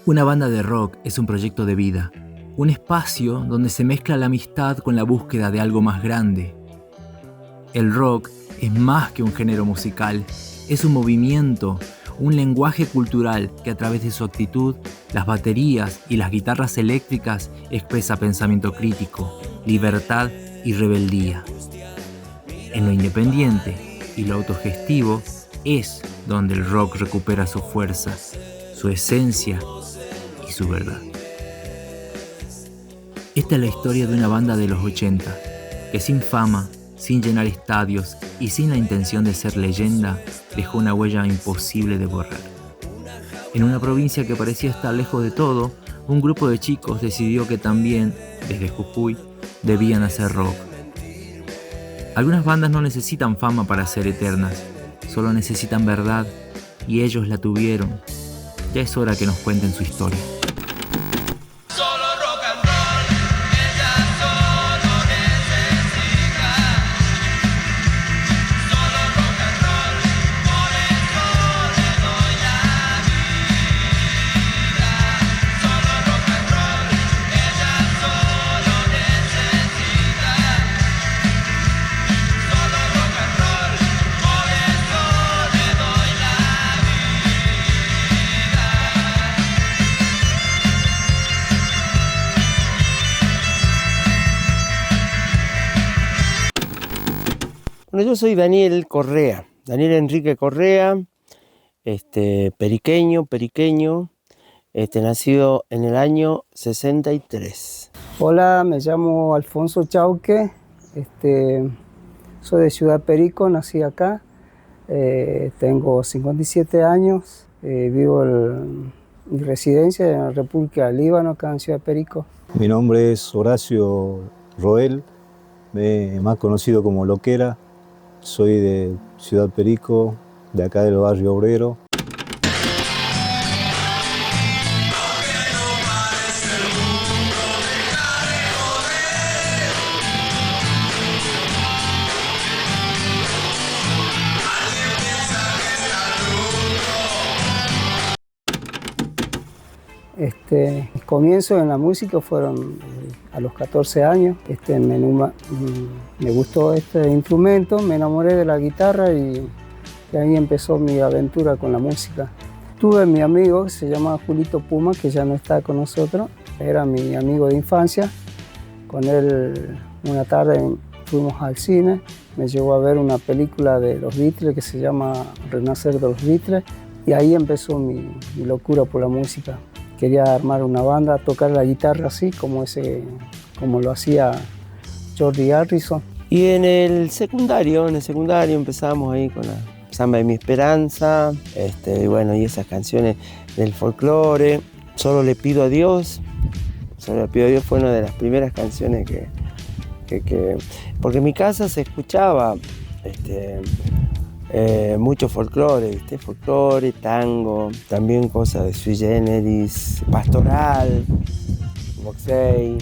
Una banda de rock es un proyecto de vida, un espacio donde se mezcla la amistad con la búsqueda de algo más grande. El rock es más que un género musical, es un movimiento, un lenguaje cultural que a través de su actitud, las baterías y las guitarras eléctricas expresa pensamiento crítico, libertad y rebeldía. En lo independiente y lo autogestivo es donde el rock recupera su fuerza, su esencia y su verdad. Esta es la historia de una banda de los 80 que sin fama, sin llenar estadios y sin la intención de ser leyenda, dejó una huella imposible de borrar. En una provincia que parecía estar lejos de todo, un grupo de chicos decidió que también, desde Jujuy, debían hacer rock. Algunas bandas no necesitan fama para ser eternas, solo necesitan verdad, y ellos la tuvieron. Ya es hora que nos cuenten su historia. Bueno, yo soy Daniel Correa, Daniel Enrique Correa, periqueño, nacido en el año 63. Hola, me llamo Alfonso Chauque, soy de Ciudad Perico, nací acá, tengo 57 años, mi residencia en la República del Líbano, acá en Ciudad Perico. Mi nombre es Horacio Roel, más conocido como Loquera. Soy de Ciudad Perico, de acá del barrio obrero. Mis comienzos en la música fueron a los 14 años. Me gustó este instrumento, me enamoré de la guitarra y ahí empezó mi aventura con la música. Tuve mi amigo que se llama Julito Puma, que ya no está con nosotros. Era mi amigo de infancia. Con él una tarde fuimos al cine, me llevó a ver una película de los Beatles que se llama Renacer de los Beatles y ahí empezó mi locura por la música. Quería armar una banda, tocar la guitarra así, como lo hacía George Harrison. Y en el secundario empezamos ahí con la Samba de mi Esperanza, y esas canciones del folclore. Solo le pido a Dios fue una de las primeras canciones porque en mi casa se escuchaba mucho folclore, ¿viste? Folclore, tango, también cosas de sui generis, pastoral, boxey,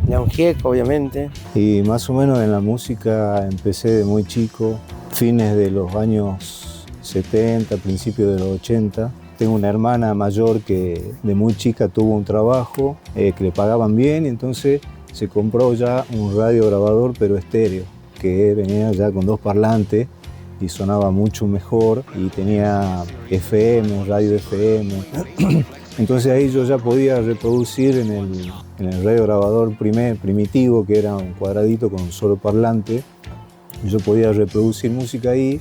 León Gieco, obviamente. Y más o menos en la música empecé de muy chico, fines de los años 70, principios de los 80. Tengo una hermana mayor que de muy chica tuvo un trabajo que le pagaban bien y entonces se compró ya un radio grabador pero estéreo, que venía ya con 2 parlantes y sonaba mucho mejor y tenía FM, radio FM. Entonces ahí yo ya podía reproducir en el radio grabador primitivo, que era un cuadradito con un solo parlante. Yo podía reproducir música ahí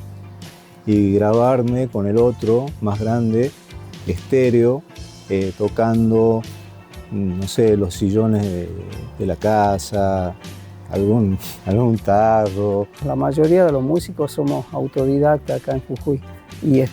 y grabarme con el otro, más grande, estéreo, tocando, no sé, los sillones de la casa, algún tarro. La mayoría de los músicos somos autodidactas acá en Jujuy y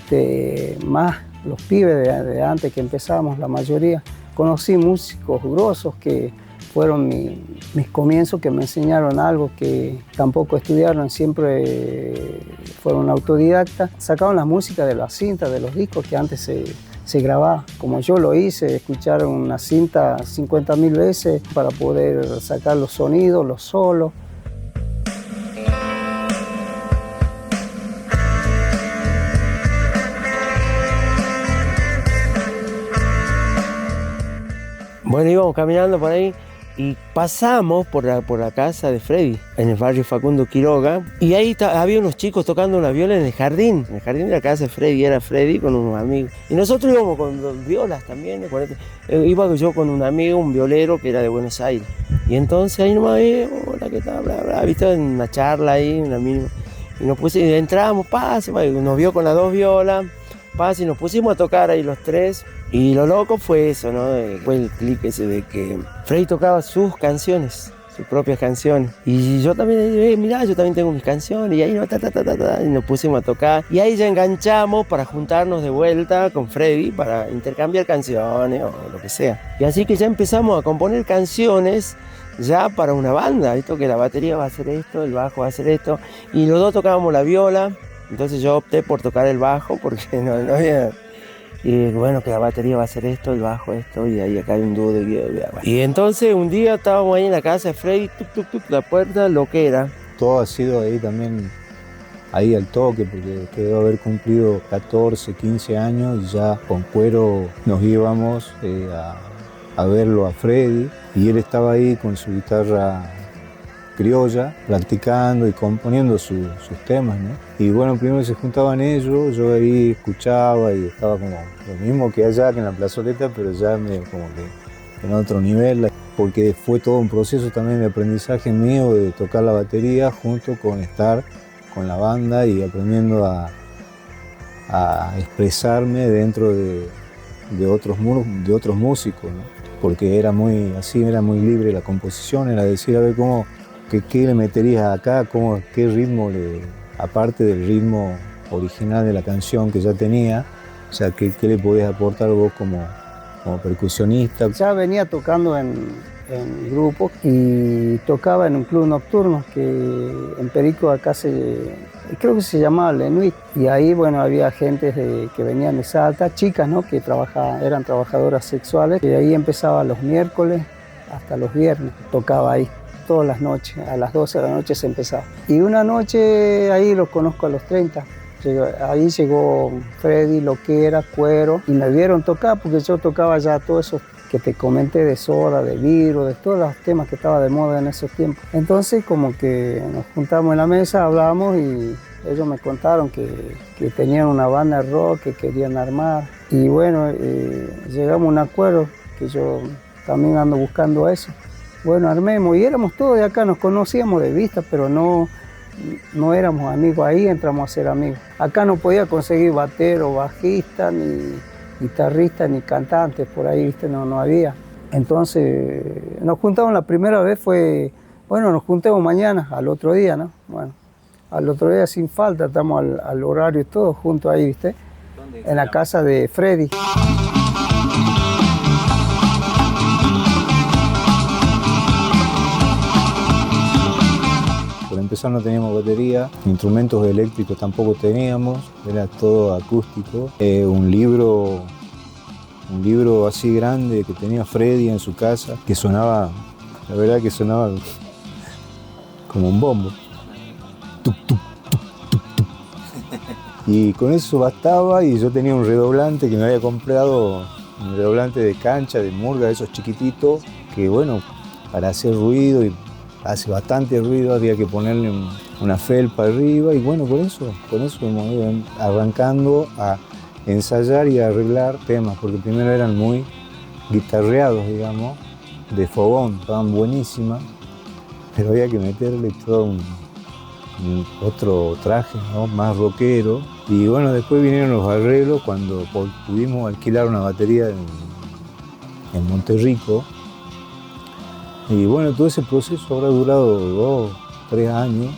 más los pibes de antes que empezábamos, la mayoría. Conocí músicos grosos que fueron mis comienzos, que me enseñaron algo, que tampoco estudiaron, siempre fueron autodidactas. Sacaron la música de las cintas, de los discos que antes se grababa, como yo lo hice, escuchar una cinta 50.000 veces para poder sacar los sonidos, los solos. Bueno, íbamos caminando por ahí y pasamos por la casa de Freddy, en el barrio Facundo Quiroga, y ahí había unos chicos tocando una viola en el jardín de la casa de Freddy. Era Freddy con unos amigos. Y nosotros íbamos con dos violas también. Iba yo con un amigo, un violero que era de Buenos Aires. Y entonces ahí nomás, hola, ¿qué tal? Bla, bla, viste, en una charla ahí, una mínima. Y entramos, pase, nos vio con las dos violas, pase, y nos pusimos a tocar ahí los tres. Y lo loco fue eso, ¿no? Fue el clic ese de que Freddy tocaba sus canciones, sus propias canciones. Y yo también, mirá, yo también tengo mis canciones. Y ahí y nos pusimos a tocar. Y ahí ya enganchamos para juntarnos de vuelta con Freddy para intercambiar canciones o lo que sea. Y así que ya empezamos a componer canciones ya para una banda. Esto que la batería va a hacer esto, el bajo va a hacer esto. Y los dos tocábamos la viola. Entonces yo opté por tocar el bajo porque no había... Y bueno, que la batería va a hacer esto, el bajo esto, y ahí acá hay un dúo de guitarra. Y entonces un día estábamos ahí en la casa de Freddy, la puerta, lo que era. Todo ha sido ahí también, ahí al toque, porque debo haber cumplido 14, 15 años y ya con Cuero nos íbamos a verlo a Freddy, y él estaba ahí con su guitarra criolla, practicando y componiendo sus temas, ¿no? Y bueno, primero se juntaban ellos, yo ahí escuchaba y estaba como lo mismo que allá, que en la plazoleta, pero ya medio como que en otro nivel, porque fue todo un proceso también de aprendizaje mío de tocar la batería junto con estar con la banda y aprendiendo a expresarme dentro de otros músicos, ¿no? Porque era muy libre la composición, era decir, a ver ¿qué le meterías acá? ¿Qué ritmo aparte del ritmo original de la canción que ya tenía? O sea, ¿qué le podías aportar vos como percusionista? Ya venía tocando en grupos y tocaba en un club nocturno que en Perico acá creo que se llamaba Lenuit. Y ahí, bueno, había gente que venían de Salta, chicas, ¿no? Que eran trabajadoras sexuales. Y ahí empezaba los miércoles hasta los viernes, tocaba ahí. Todas las noches, a las 12 de la noche se empezaba. Y una noche ahí los conozco a los 30. Ahí llegó Freddy, Loquera, Cuero, y me vieron tocar porque yo tocaba ya todo eso que te comenté de Soda, de Viro, de todos los temas que estaban de moda en esos tiempos. Entonces como que nos juntamos en la mesa, hablamos y ellos me contaron que tenían una banda de rock que querían armar. Y bueno, llegamos a un acuerdo que yo también ando buscando eso. Bueno, armemos, y éramos todos de acá, nos conocíamos de vista, pero no éramos amigos. Ahí entramos a ser amigos. Acá no podía conseguir batero, bajista, ni guitarrista, ni cantantes, por ahí, viste, no había. Entonces nos juntamos, la primera vez fue, bueno, nos juntemos mañana, al otro día, ¿no? Bueno, al otro día sin falta, estamos al horario todos juntos ahí, viste, en la casa de Freddy. Por empezar no teníamos batería, instrumentos eléctricos tampoco teníamos, era todo acústico. Un libro así grande que tenía Freddy en su casa, que sonaba, la verdad que sonaba como un bombo. Tuc, tuc, tuc, tuc, tuc. Y con eso bastaba, y yo tenía un redoblante que me había comprado, un redoblante de cancha, de murga, esos chiquititos, que bueno, para hacer ruido, y hace bastante ruido, había que ponerle una felpa arriba, y bueno, con eso hemos ido arrancando a ensayar y a arreglar temas, porque primero eran muy guitarreados, digamos, de fogón, estaban buenísimas, pero había que meterle todo otro traje, ¿no? Más rockero. Y bueno, después vinieron los arreglos cuando pudimos alquilar una batería en Monterrico. Y bueno, todo ese proceso habrá durado 2, 3 años.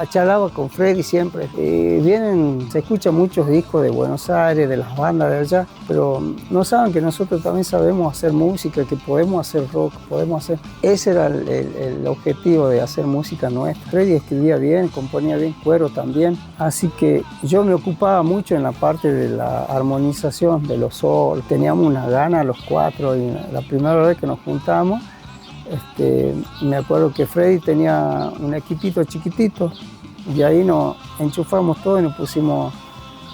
Charlaba con Freddy siempre. Se escuchan muchos discos de Buenos Aires, de las bandas de allá, pero no saben que nosotros también sabemos hacer música, que podemos hacer rock, Ese era el objetivo de hacer música nuestra. Freddy escribía bien, componía bien, Cuero también. Así que yo me ocupaba mucho en la parte de la armonización, de los solos. Teníamos una gana los cuatro, y la primera vez que nos juntamos, me acuerdo que Freddy tenía un equipito chiquitito y ahí nos enchufamos todo y nos pusimos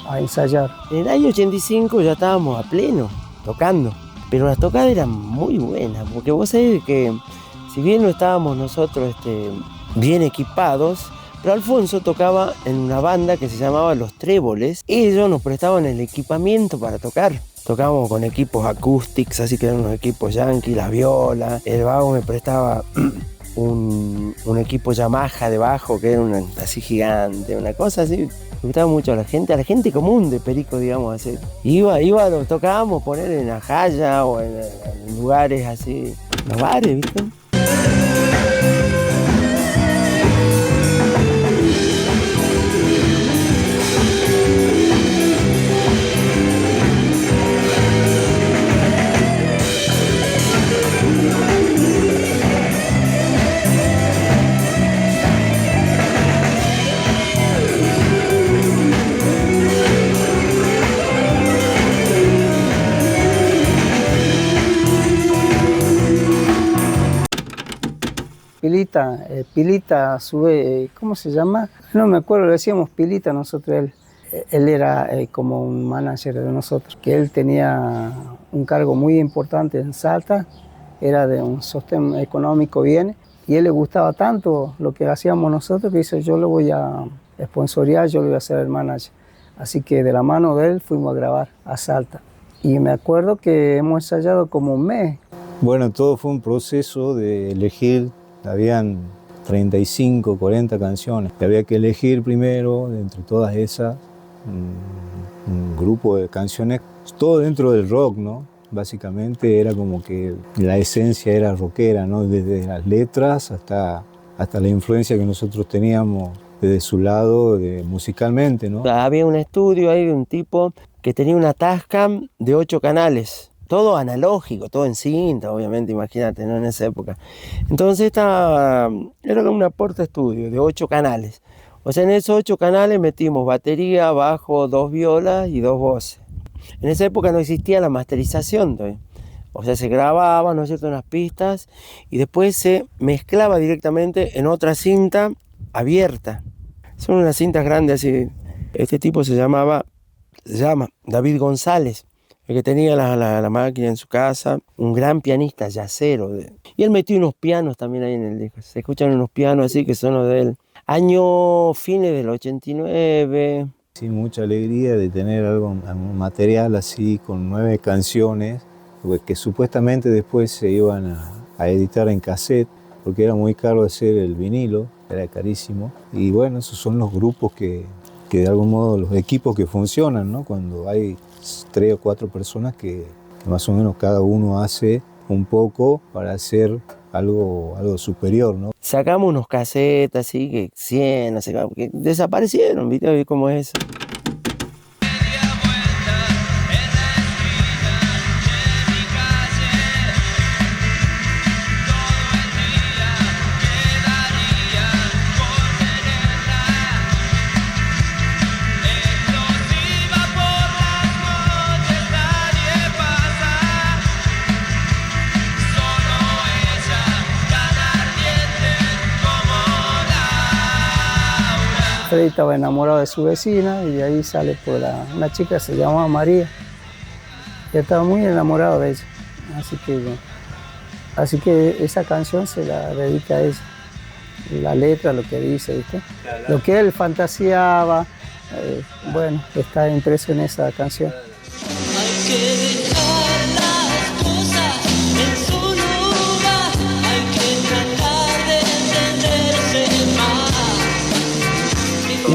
a ensayar. En el año 85 ya estábamos a pleno, tocando. pero las tocadas eran muy buenas, porque vos sabés que si bien no estábamos nosotros bien equipados, pero Alfonso tocaba en una banda que se llamaba Los Tréboles y ellos nos prestaban el equipamiento para tocar. Tocábamos con equipos acústicos, así que eran unos equipos yankee, la viola. El vago me prestaba un equipo Yamaha de bajo que era así gigante, una cosa así. Me gustaba mucho a la gente común de Perico, digamos así. Lo tocábamos poner en la Jaya o en lugares así, en los bares, ¿viste? Pilita sube, ¿cómo se llama? No me acuerdo, le decíamos Pilita nosotros. Él era como un manager de nosotros, que él tenía un cargo muy importante en Salta, era de un sostén económico bien, y a él le gustaba tanto lo que hacíamos nosotros que dice, yo lo voy a sponsorear, yo le voy a hacer el manager. Así que de la mano de él fuimos a grabar a Salta. Y me acuerdo que hemos ensayado como un mes. Bueno, todo fue un proceso de elegir. Habían 35, 40 canciones. Y había que elegir primero, de entre todas esas, un grupo de canciones, todo dentro del rock, ¿no? Básicamente era como que la esencia era rockera, ¿no? Desde las letras hasta la influencia que nosotros teníamos desde su lado musicalmente, ¿no? Había un estudio ahí de un tipo que tenía una Tascam de 8 canales. Todo analógico, todo en cinta, obviamente, imagínate, ¿no? En esa época. Entonces era como una porta estudio de 8 canales. O sea, en esos 8 canales metimos batería, bajo, 2 violas y 2 voces. En esa época no existía la masterización todavía. O sea, se grababa, ¿no es cierto?, unas pistas y después se mezclaba directamente en otra cinta abierta. Son unas cintas grandes así. Este tipo se llama David González, el que tenía la máquina en su casa, un gran pianista yacero. Y él metió unos pianos también ahí en el disco. Se escuchan unos pianos así que son los de él. Fines del 89. Sí, mucha alegría de tener algún material así con 9 canciones, que supuestamente después se iban a editar en cassette, porque era muy caro hacer el vinilo, era carísimo. Y bueno, esos son los grupos que de algún modo, los equipos que funcionan, ¿no? Cuando hay 3 o 4 personas que más o menos cada uno hace un poco para hacer algo superior, ¿no? Sacamos unos cassettes así, que 100, que desaparecieron, ¿viste cómo es eso? Freddy estaba enamorado de su vecina y de ahí sale por una chica que se llamaba María. Y estaba muy enamorado de ella. Así que esa canción se la dedica a ella. La letra, lo que dice, ¿viste? Lo que él fantaseaba, bueno, está impreso en esa canción. Hay que dejar las cosas en su lugar, hay que tratar de entenderse más.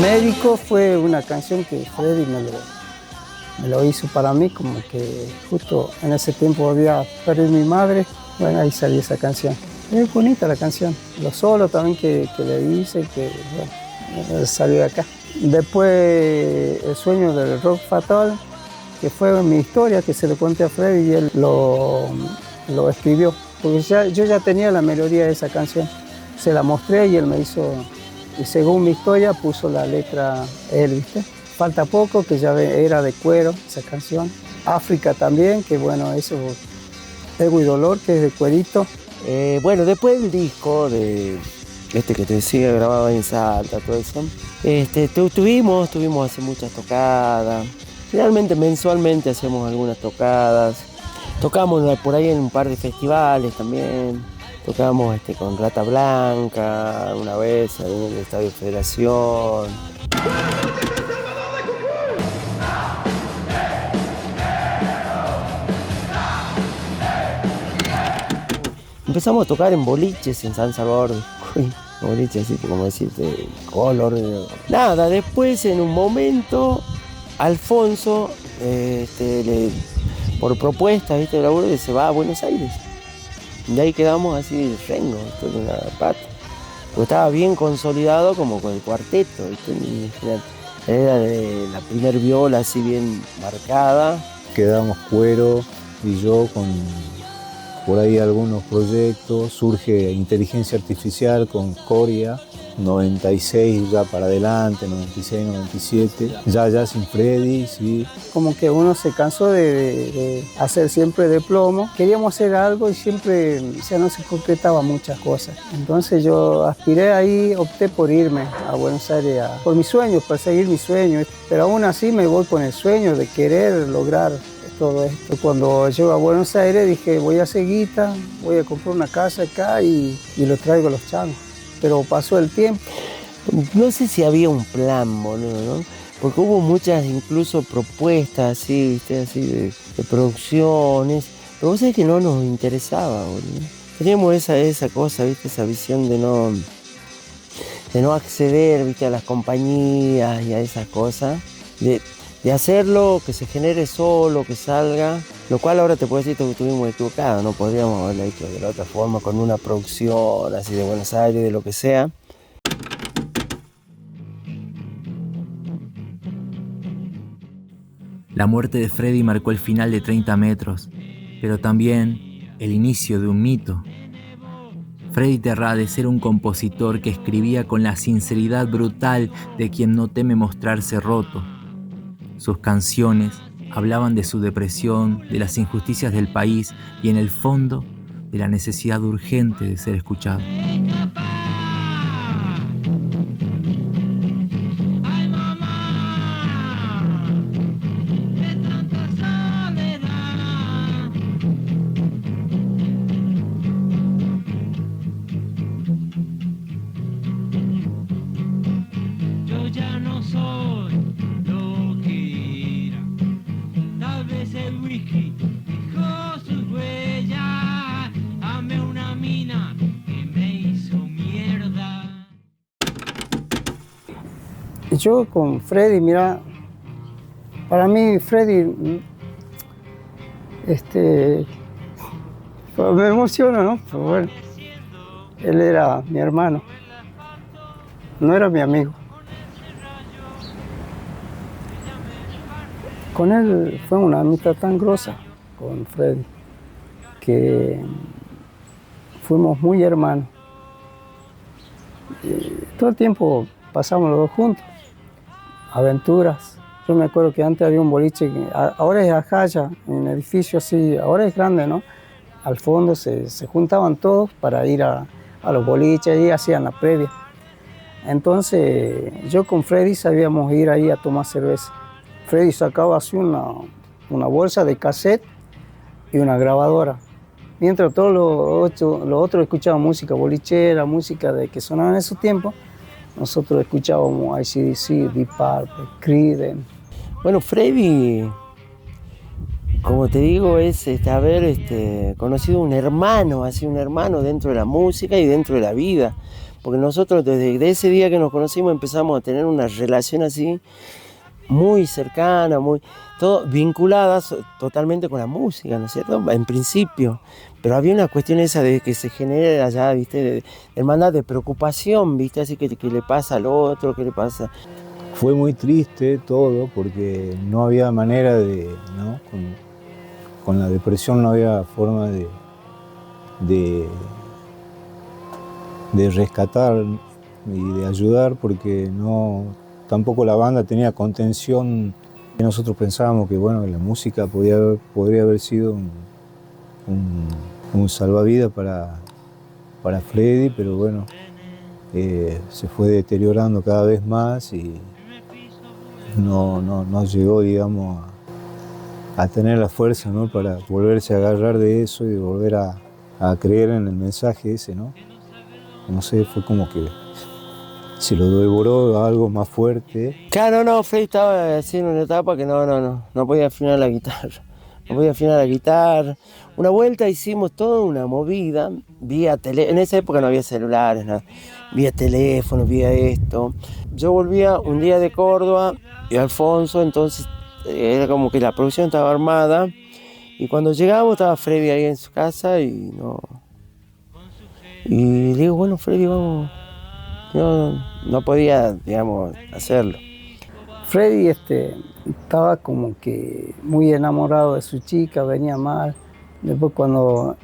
Médico fue una canción que Freddy me lo hizo para mí, como que justo en ese tiempo había perdido mi madre, bueno, ahí salió esa canción. Es bonita la canción, lo solo también que le hice, que bueno, salió de acá. Después El sueño del rock fatal, que fue mi historia, que se lo conté a Freddy y él lo escribió. Porque yo ya tenía la melodía de esa canción, se la mostré y él me hizo, y según mi historia puso la letra él, ¿viste? Falta poco, que ya era de cuero esa canción. África también, que bueno, eso, Ego y Dolor, que es de cuerito. Bueno, después del disco de que te decía, grabado en Salta, todo eso, tuvimos hacer muchas tocadas. Realmente mensualmente hacemos algunas tocadas. Tocamos por ahí en un par de festivales también. Tocamos con Rata Blanca una vez ahí en el Estadio Federación. Empezamos a tocar en boliches en San Salvador de Jujuy. Boliches así, como decirte, color. Nada, después en un momento, Alfonso, por propuesta, ¿viste? De laburo, se va a Buenos Aires. Y ahí quedamos así rengo, en una pata. Porque estaba bien consolidado como con el cuarteto, ¿viste? Era de la primer viola así bien marcada. Quedamos Cuero y yo con por ahí algunos proyectos. Surge Inteligencia Artificial con Coria, 96 ya para adelante, 96, 97. Ya sin Freddy, sí. Como que uno se cansó de hacer siempre de plomo. Queríamos hacer algo y siempre, o sea, no se concretaba muchas cosas. Entonces yo aspiré ahí, opté por irme a Buenos Aires por mis sueños, para seguir mis sueños. Pero aún así me voy con el sueño de querer lograr todo esto. Cuando llego a Buenos Aires dije, voy a hacer guita, voy a comprar una casa acá y lo traigo a los changos. Pero pasó el tiempo. No sé si había un plan, boludo, ¿no? Porque hubo muchas incluso propuestas así, ¿viste? Así de producciones. Pero vos sabés que no nos interesaba, boludo. Teníamos esa cosa, ¿viste? Esa visión de no acceder, ¿viste? A las compañías y a esas cosas. De hacerlo, que se genere solo, que salga. Lo cual ahora te puedo decir que estuvimos equivocados, no podríamos haberlo hecho de la otra forma, con una producción así de Buenos Aires, de lo que sea. La muerte de Freddy marcó el final de 30 metros, pero también el inicio de un mito. Freddy Terrades era un compositor que escribía con la sinceridad brutal de quien no teme mostrarse roto. Sus canciones hablaban de su depresión, de las injusticias del país y en el fondo de la necesidad urgente de ser escuchado. Yo ya no soy lo que era. Tal vez el whisky dejó sus huellas. Amé una mina que me hizo mierda. Yo con Freddy, mira, para mí Freddy, pues me emociona, ¿no? Pero bueno, él era mi hermano, no era mi amigo. Con él fue una amistad tan grosa, con Freddy, que fuimos muy hermanos. Y todo el tiempo pasamos los dos juntos, aventuras. Yo me acuerdo que antes había un boliche, ahora es Ajaya, en un edificio así, ahora es grande, ¿no? Al fondo se juntaban todos para ir a los boliches y hacían la previa. Entonces yo con Freddy sabíamos ir ahí a tomar cerveza. Freddy sacaba así una bolsa de cassette y una grabadora. Mientras todos los otros escuchaban música bolichera, música de que sonaba en esos tiempos, nosotros escuchábamos AC/DC, Deep Purple, Creedence. Bueno, Freddy, como te digo, es haber conocido un hermano dentro de la música y dentro de la vida. Porque nosotros desde ese día que nos conocimos empezamos a tener una relación así muy cercana, todo vinculadas totalmente con la música, ¿no es cierto? En principio. Pero había una cuestión esa de que se genera allá, ¿viste? De hermandad, de preocupación, ¿viste? Así que le pasa al otro, ¿qué le pasa? Fue muy triste todo porque no había manera ¿no? Con la depresión no había forma de rescatar y de ayudar porque tampoco la banda tenía contención. Nosotros pensábamos que bueno, la música podría haber sido un salvavidas para Freddy, pero bueno, se fue deteriorando cada vez más y no llegó, digamos, a tener la fuerza, ¿no? Para volverse a agarrar de eso y volver a creer en el mensaje ese, ¿no? No sé, fue como que se lo devoró a algo más fuerte. Claro, no, Freddy estaba haciendo una etapa que no podía afinar la guitarra. No podía afinar la guitarra. Una vuelta hicimos toda una movida, vía en esa época no había celulares, nada. Vía teléfono, vía esto. Yo volvía un día de Córdoba y Alfonso, entonces era como que la producción estaba armada. Y cuando llegamos estaba Freddy ahí en su casa y le digo, bueno, Freddy, vamos. No podía, digamos, hacerlo. Freddy estaba como que muy enamorado de su chica, venía mal. Después cuando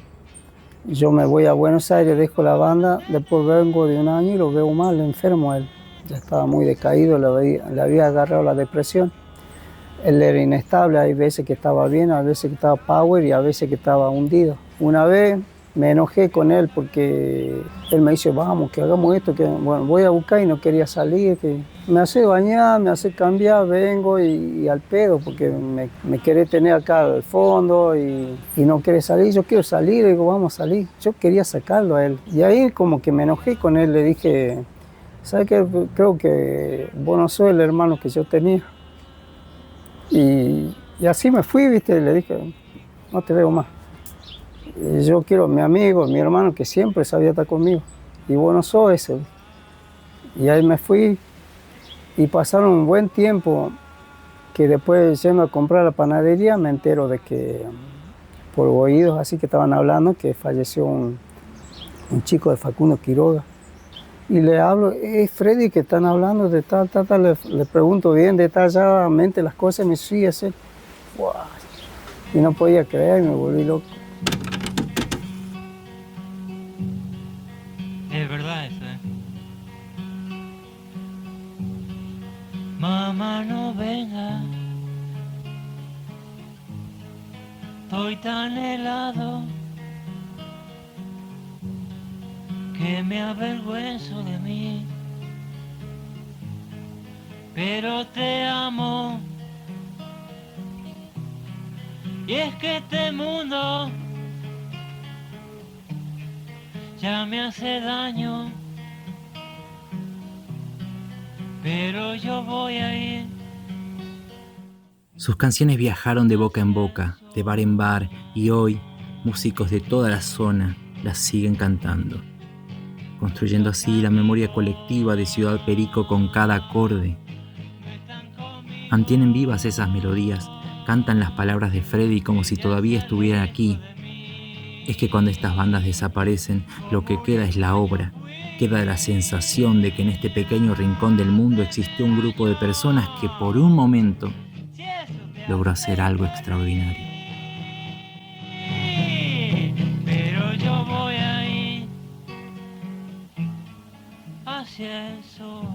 yo me voy a Buenos Aires, dejo la banda, después vengo de un año y lo veo mal, enfermo él. Ya estaba muy decaído, le había agarrado la depresión. Él era inestable, hay veces que estaba bien, a veces que estaba power y a veces que estaba hundido. Una vez me enojé con él porque él me dice, vamos, que hagamos esto, que bueno, voy a buscar y no quería salir, que me hace bañar, me hace cambiar, vengo y al pedo, porque me quiere tener acá al fondo y no quiere salir. Yo quiero salir, digo, vamos a salir. Yo quería sacarlo a él. Y ahí como que me enojé con él, le dije, ¿sabes qué? Creo que vos no sos el hermano que yo tenía. Y así me fui, ¿viste? Le dije, no te veo más. Yo quiero a mi amigo, mi hermano, que siempre sabía estar conmigo. Y vos no sos ese. Y ahí me fui y pasaron un buen tiempo que después yendo a comprar a la panadería me entero de que por oídos así que estaban hablando que falleció un chico de Facundo Quiroga. Y le hablo, Freddy, que están hablando de tal, le pregunto bien detalladamente las cosas, me sigue así. ¡Wow! Y no podía creer, me volví loco. Es verdad eso, ¿eh? Mamá, no venga, estoy tan helado que me avergüenzo de mí, pero te amo. Y es que este mundo ya me hace daño, pero yo voy a ir. Sus canciones viajaron de boca en boca, de bar en bar, y hoy músicos de toda la zona las siguen cantando, construyendo así la memoria colectiva de Ciudad Perico con cada acorde. Mantienen vivas esas melodías, cantan las palabras de Freddy como si todavía estuviera aquí. Es que cuando estas bandas desaparecen, lo que queda es la obra. Queda la sensación de que en este pequeño rincón del mundo existió un grupo de personas que por un momento logró hacer algo extraordinario. Pero yo voy a ir hacia el sol.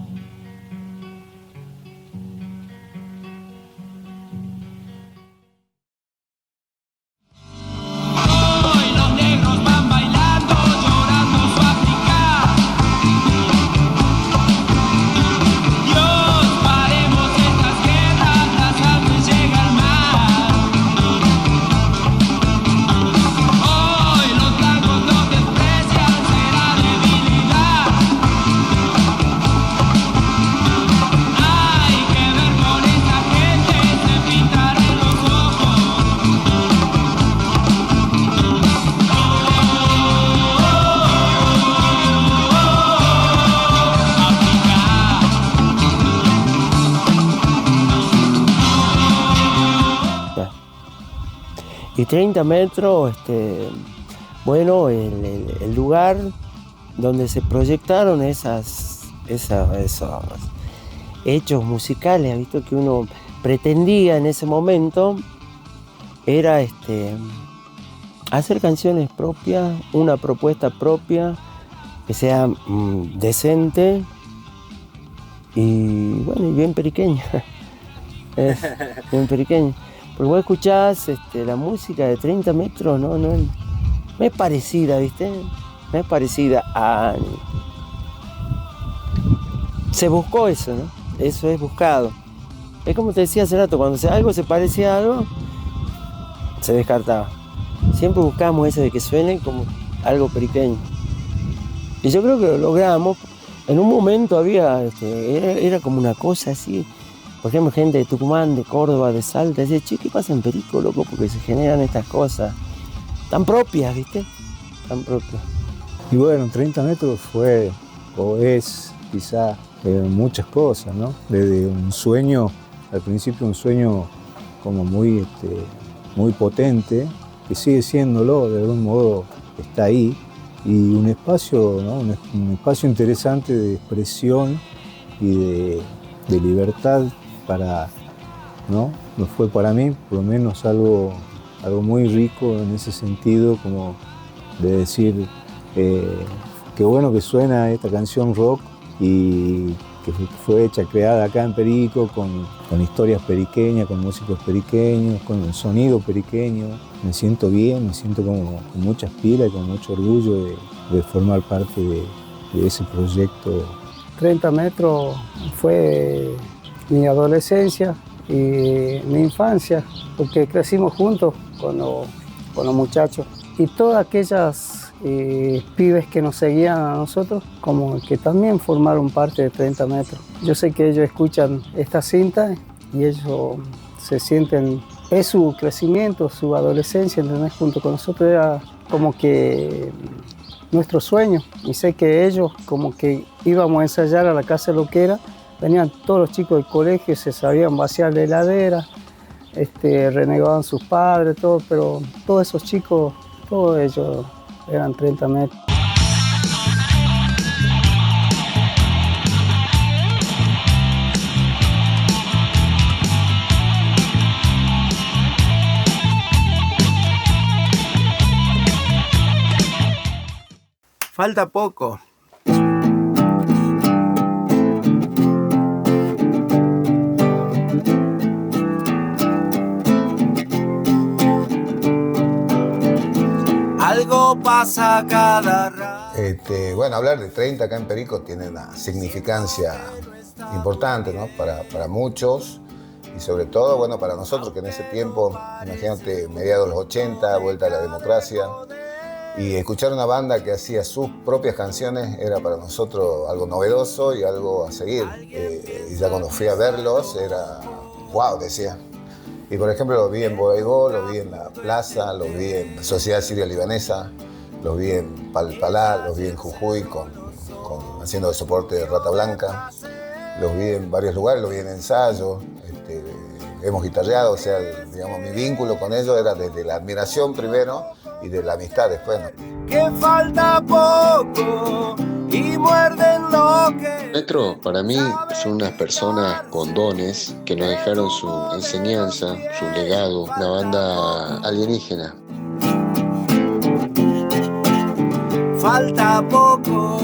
Y 30 metros, bueno, el lugar donde se proyectaron esos hechos musicales, ¿has visto? Que uno pretendía en ese momento era hacer canciones propias, una propuesta propia, que sea decente y bueno, y bien periqueña. Bien periqueña. Porque vos escuchás la música de 30 metros, no es parecida, ¿viste? No es parecida a... Se buscó eso, ¿no? Eso es buscado. Es como te decía hace rato, cuando algo se parece a algo, se descartaba. Siempre buscamos eso de que suene como algo periqueño. Y yo creo que lo logramos. En un momento había, era como una cosa así. Por ejemplo, gente de Tucumán, de Córdoba, de Salta, decía, che, ¿qué pasa en Perico, loco? Porque se generan estas cosas tan propias, ¿viste? Tan propias. Y bueno, 30 metros fue, o es, quizá, muchas cosas, ¿no? Desde un sueño, al principio un sueño como muy potente, que sigue siéndolo, de algún modo está ahí, y un espacio, ¿no? un espacio interesante de expresión y de libertad para, ¿no? No fue para mí, por lo menos algo muy rico en ese sentido, como de decir, qué bueno que suena esta canción rock y que fue hecha, creada acá en Perico, con historias periqueñas, con músicos periqueños, con el sonido periqueño. Me siento bien, me siento como con muchas pilas y con mucho orgullo de formar parte de ese proyecto. 30 metros fue mi adolescencia y mi infancia, porque crecimos juntos con los muchachos. Y todas aquellas pibes que nos seguían a nosotros, como que también formaron parte de 30 metros. Yo sé que ellos escuchan esta cinta y ellos se sienten, es su crecimiento, su adolescencia, ¿entendés? Junto con nosotros era como que nuestro sueño. Y sé que ellos, como que íbamos a ensayar a la Casa Loquera, venían todos los chicos del colegio, se sabían vaciar la heladera, renegaban sus padres, todo, pero todos esos chicos, todos ellos eran 30 metros. Falta poco. Algo pasa cada rato. Bueno, hablar de 30 acá en Perico tiene una significancia importante, ¿no? Para muchos y sobre todo, bueno, para nosotros que en ese tiempo, imagínate, mediados de los 80, vuelta a la democracia, y escuchar una banda que hacía sus propias canciones era para nosotros algo novedoso y algo a seguir. Y ya cuando fui a verlos era, wow, decía. Y por ejemplo los vi en Bodaigó, los vi en La Plaza, los vi en Sociedad Siria Libanesa, los vi en Palpalá, los vi en Jujuy haciendo de soporte de Rata Blanca, los vi en varios lugares, los vi en ensayos, hemos guitarreado, o sea, digamos, mi vínculo con ellos era desde la admiración primero y de la amistad después, ¿no? Que falta poco y muerden lo que... Metro, para mí, son unas personas con dones que nos dejaron su enseñanza, su legado, una banda alienígena. Falta poco.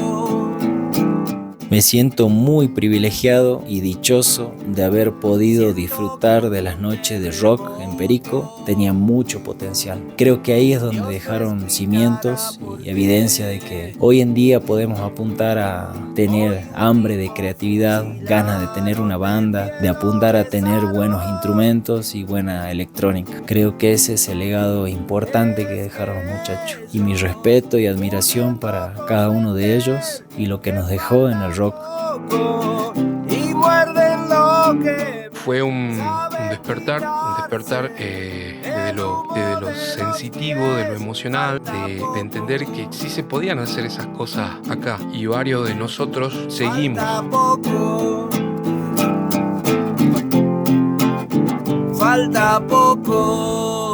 Me siento muy privilegiado y dichoso de haber podido disfrutar de las noches de rock en Perico. Tenía mucho potencial. Creo que ahí es donde dejaron cimientos y evidencia de que hoy en día podemos apuntar a tener hambre de creatividad, ganas de tener una banda, de apuntar a tener buenos instrumentos y buena electrónica. Creo que ese es el legado importante que dejaron los muchachos. Y mi respeto y admiración para cada uno de ellos y lo que nos dejó en el rock. Fue un despertar desde lo sensitivo, de lo emocional, de entender que sí se podían hacer esas cosas acá y varios de nosotros seguimos. Falta poco.